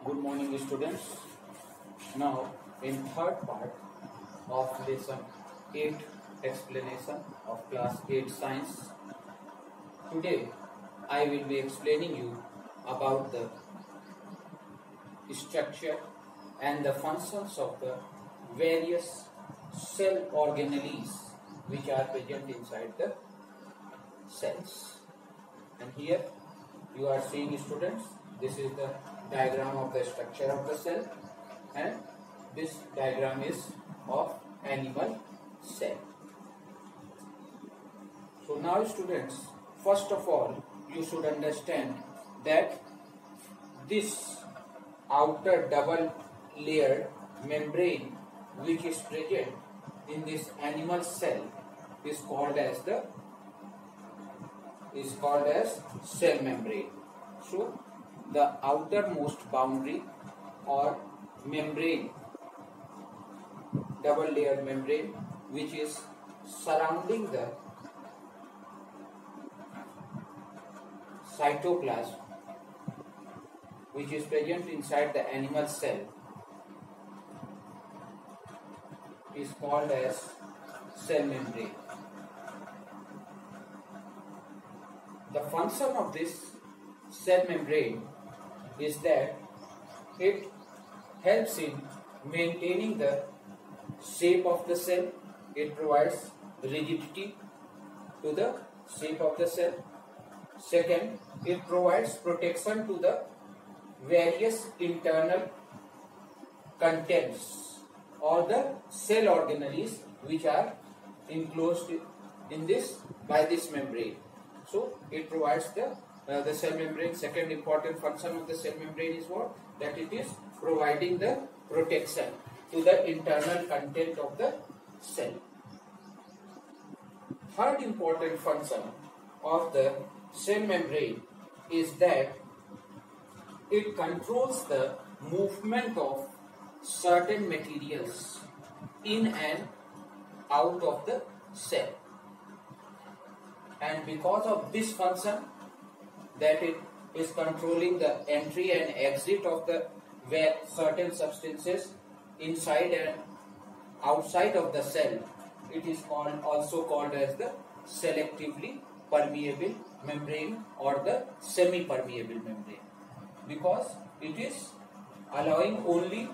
Good morning, students. Now, in third part of lesson 8 explanation of class 8 science, today I will be explaining you about the structure and the functions of the various cell organelles which are present inside the cells. And here you are seeing, students, this is the diagram of the structure of the cell, and this diagram is of animal cell. So now, students, first of all you should understand that this outer double layered membrane which is present in this animal cell is called as cell membrane. So the outermost boundary or membrane, double layered membrane which is surrounding the cytoplasm, which is present inside the animal cell, is called as cell membrane. The function of this cell membrane is that it helps in maintaining the shape of the cell. It provides rigidity to the shape of the cell. Second, it provides protection to the various internal contents or the cell organelles which are enclosed in this by this membrane. So it provides the cell membrane. Second important function of the cell membrane is what? That it is providing the protection to the internal content of the cell. Third important function of the cell membrane is that it controls the movement of certain materials in and out of the cell. And because of this function, that it is controlling the entry and exit of the certain substances inside and outside of the cell, it is also called as the selectively permeable membrane or the semi-permeable membrane, because it is allowing only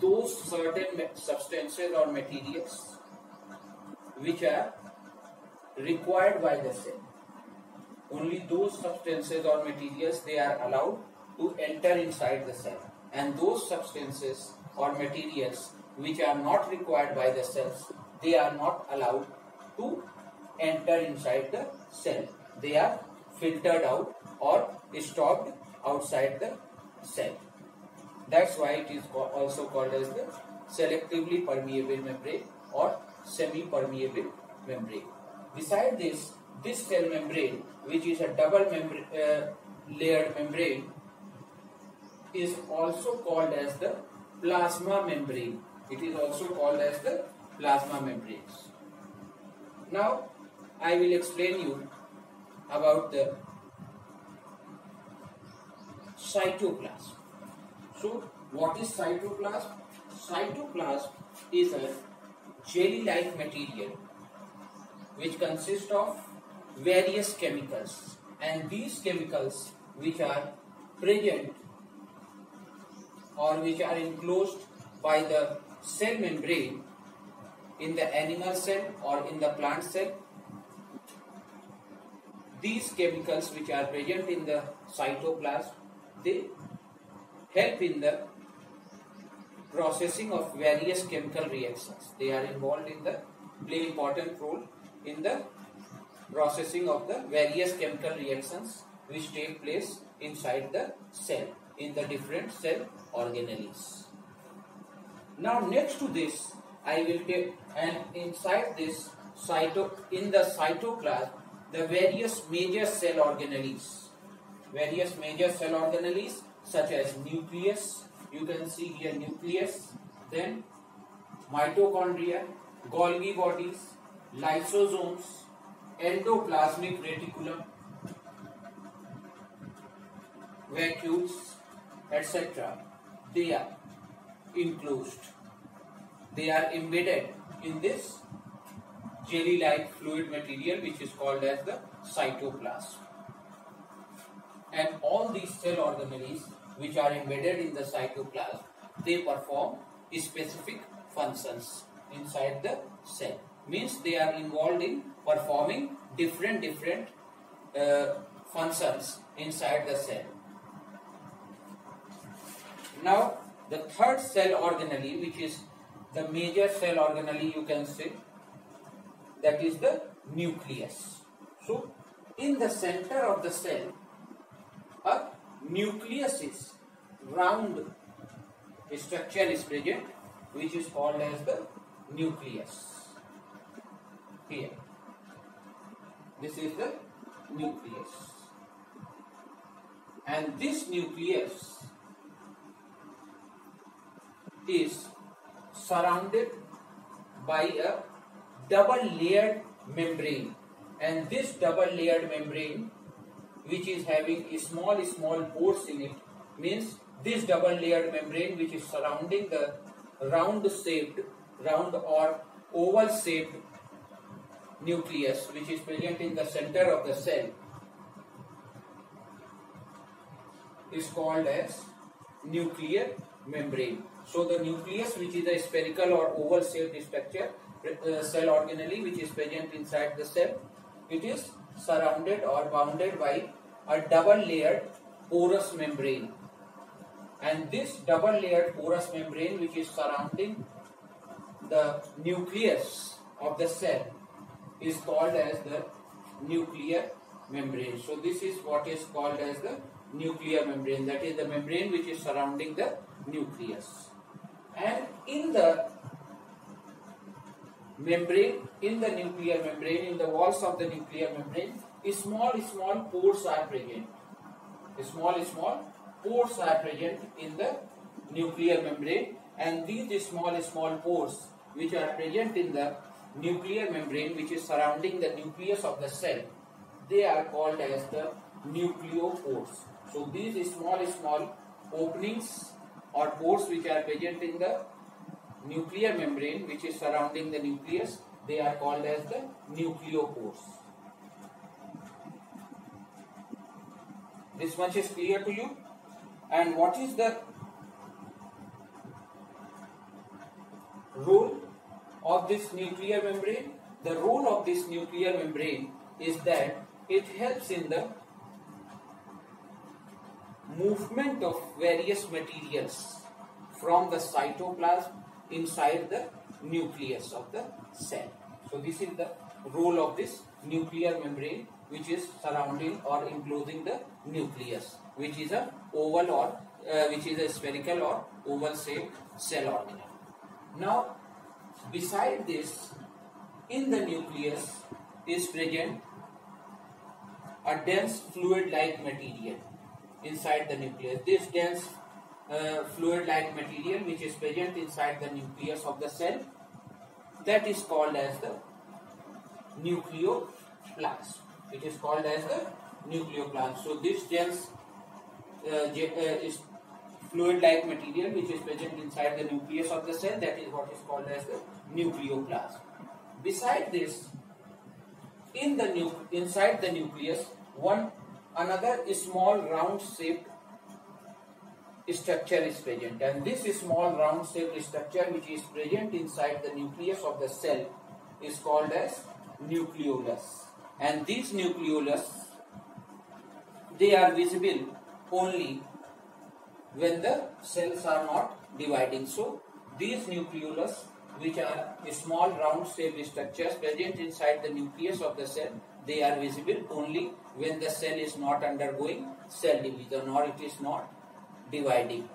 those certain substances or materials which are required by the cell. Only those substances or materials they are allowed to enter inside the cell, and those substances or materials which are not required by the cells, they are not allowed to enter inside the cell. They are filtered out or stopped outside the cell. That's why it is also called as the selectively permeable membrane or semi-permeable membrane. Besides this cell membrane, which is a double layered membrane, is also called as the plasma membrane. It is also called as the plasma membranes. Now I will explain you about the cytoplasm. So what is cytoplasm? Cytoplasm is a jelly-like material which consists of various chemicals, and these chemicals which are present or which are enclosed by the cell membrane in the animal cell or in the plant cell, these chemicals which are present in the cytoplasm, they help in the processing of various chemical reactions. They are involved in the play important role in the processing of the various chemical reactions which take place inside the cell in the different cell organelles. Now next to this I will take, and inside this in the cytoplasm, the various major cell organelles such as nucleus, you can see here nucleus, then mitochondria, Golgi bodies, lysosomes, endoplasmic reticulum, vacuoles, etc. they are enclosed. They are embedded in this jelly-like fluid material which is called as the cytoplasm. And all these cell organelles which are embedded in the cytoplasm, they perform specific functions inside the cell. Means they are involved in performing different functions inside the cell. Now the third cell organelle, which is the major cell organelle, you can say, that is the nucleus. So in the center of the cell, a nucleus is round structure is present, which is called as the nucleus. Here, this is the nucleus, and this nucleus is surrounded by a double layered membrane, and this double layered membrane, which is having small pores in it, means this double layered membrane which is surrounding the round or oval shaped nucleus which is present in the center of the cell is called as nuclear membrane. So the nucleus, which is a spherical or oval shaped structure, cell organelle which is present inside the cell, it is surrounded or bounded by a double layered porous membrane, and this double layered porous membrane which is surrounding the nucleus of the cell is called as the nuclear membrane. So this is what is called as the nuclear membrane, that is the membrane which is surrounding the nucleus. And in the membrane, in the nuclear membrane, in the walls of the nuclear membrane, small pores are present. Small pores are present in the nuclear membrane, and these small pores which are present in the nuclear membrane which is surrounding the nucleus of the cell, they are called as the nucleopores. So these small openings or pores which are present in the nuclear membrane which is surrounding the nucleus, they are called as the nucleopores. This much is clear to you? And what is the role of this nuclear membrane? The role of this nuclear membrane is that it helps in the movement of various materials from the cytoplasm inside the nucleus of the cell. So this is the role of this nuclear membrane which is surrounding or enclosing the nucleus, which is a oval or which is a spherical or oval shaped cell organelle. Now beside this, in the nucleus is present a dense fluid-like material inside the nucleus. This dense fluid-like material which is present inside the nucleus of the cell, that is called as the nucleoplast. It is called as the nucleoplast. So this dense is fluid-like material which is present inside the nucleus of the cell, that is what is called as the nucleoplast. Beside this, inside the nucleus, another small round-shaped structure is present, and this small round-shaped structure which is present inside the nucleus of the cell is called as nucleolus. And these nucleolus, they are visible only when the cells are not dividing. So these nucleolus, which are small round-shaped structures present inside the nucleus of the cell, they are visible only when the cell is not undergoing cell division or it is not dividing.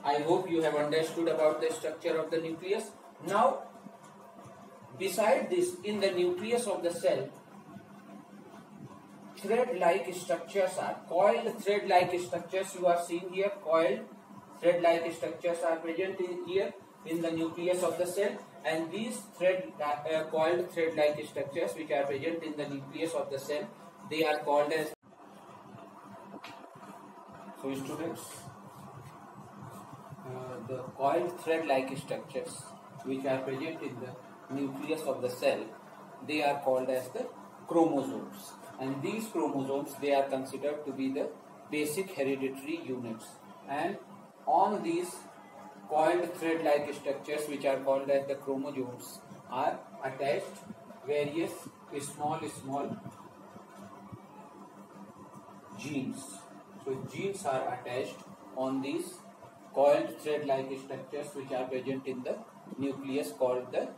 I hope you have understood about the structure of the nucleus. Now, beside this, in the nucleus of the cell, thread-like structures are, coiled thread-like structures you are seeing here, coiled thread-like structures are present here in the nucleus of the cell, and these coiled thread-like structures which are present in the nucleus of the cell, they are called as So students, the coiled thread-like structures which are present in the nucleus of the cell, they are called as the chromosomes. And these chromosomes, they are considered to be the basic hereditary units. And on these coiled thread-like structures which are called as the chromosomes are attached various small genes. So genes are attached on these coiled thread-like structures which are present in the nucleus called the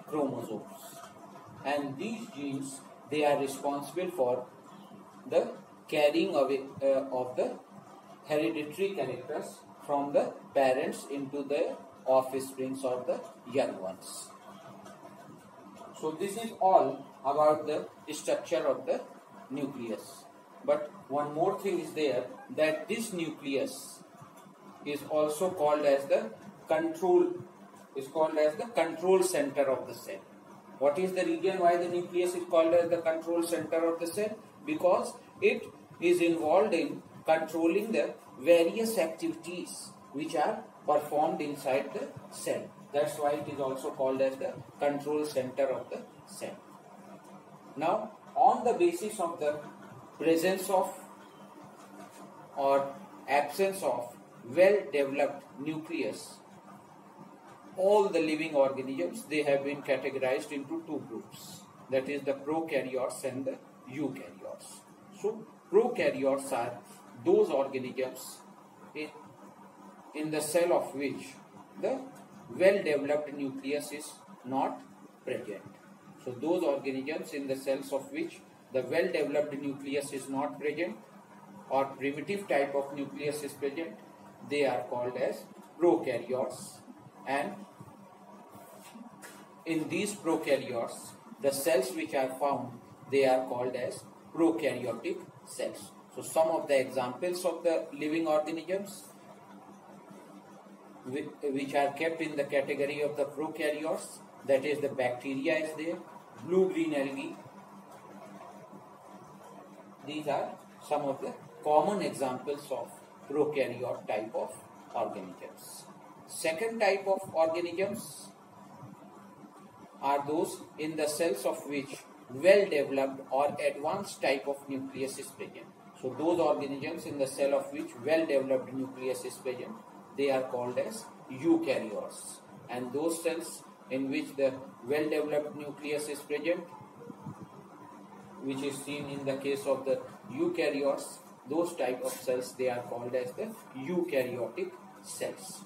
chromosomes. And these genes, they are responsible for the carrying away of the hereditary characters from the parents into the offsprings or the young ones. So this is all about the structure of the nucleus. But one more thing is there, that this nucleus is also called as the control center of the cell. What is the reason why the nucleus is called as the control center of the cell? Because it is involved in controlling the various activities which are performed inside the cell. That's why it is also called as the control center of the cell. Now, on the basis of the presence of or absence of well-developed nucleus, all the living organisms, they have been categorized into two groups. That is the prokaryotes and the eukaryotes. So, prokaryotes are those organisms in the cell of which the well-developed nucleus is not present. So, those organisms in the cells of which the well-developed nucleus is not present or primitive type of nucleus is present, they are called as prokaryotes. And in these prokaryotes, the cells which are found, they are called as prokaryotic cells. So some of the examples of the living organisms which are kept in the category of the prokaryotes, that is the bacteria is there, blue-green algae. These are some of the common examples of prokaryote type of organisms. Second type of organisms are those in the cells of which well-developed or advanced type of nucleus is present. So those organisms in the cell of which well-developed nucleus is present, they are called as eukaryotes. And those cells in which the well-developed nucleus is present, which is seen in the case of the eukaryotes, those type of cells, they are called as the eukaryotic cells.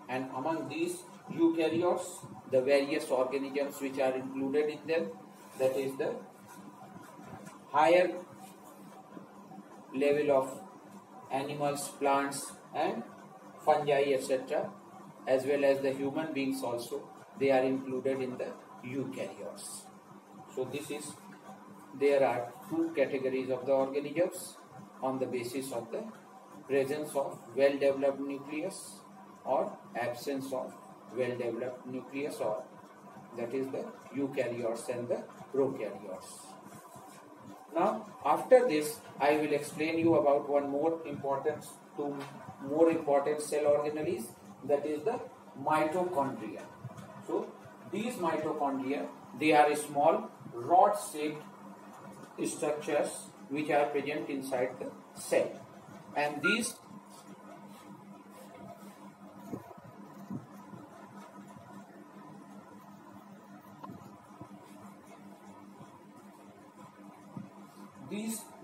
And among these eukaryotes, the various organisms which are included in them, that is the higher level of animals, plants and fungi, etc., as well as the human beings also, they are included in the eukaryotes. So there are two categories of the organisms on the basis of the presence of well-developed nucleus or absence of well-developed nucleus, or that is the eukaryotes and the prokaryotes. Now, after this, I will explain you about two more important cell organelles, that is the mitochondria. So, these mitochondria, they are small rod-shaped structures which are present inside the cell, and these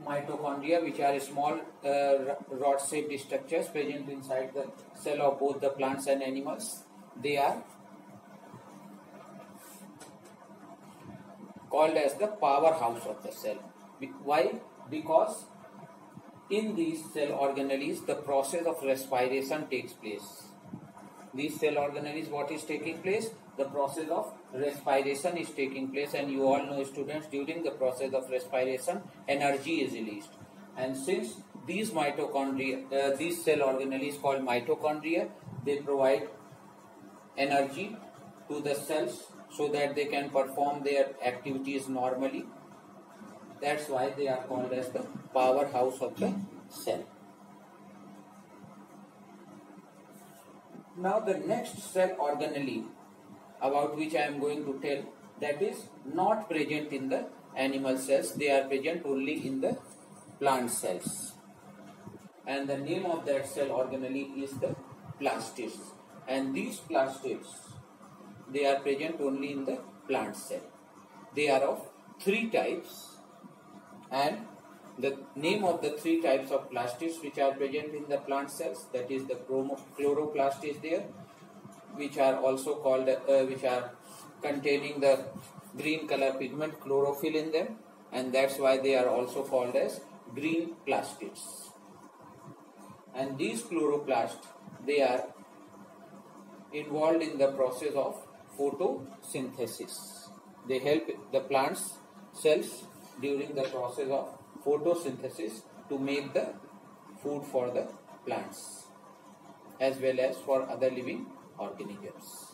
mitochondria, which are small rod-shaped structures present inside the cell of both the plants and animals, they are called as the powerhouse of the cell. Why? Because in these cell organelles, the process of respiration takes place. These cell organelles, what is taking place? The process of respiration is taking place, and you all know, students, during the process of respiration, energy is released. And since these mitochondria, these cell organelles called mitochondria, they provide energy to the cells so that they can perform their activities normally. That's why they are called as the powerhouse of the cell. Now the next cell organelle about which I am going to tell, that is not present in the animal cells. They are present only in the plant cells. And the name of that cell organelle is the plastids. And these plastids, they are present only in the plant cell. They are of 3 types, and the name of the 3 types of plastids which are present in the plant cells, that is the chloroplast is there, which are also called, which are containing the green color pigment chlorophyll in them, and that's why they are also called as green plastids. And these chloroplasts, they are involved in the process of photosynthesis. They help the plants cells during the process of photosynthesis to make the food for the plants as well as for other living organisms.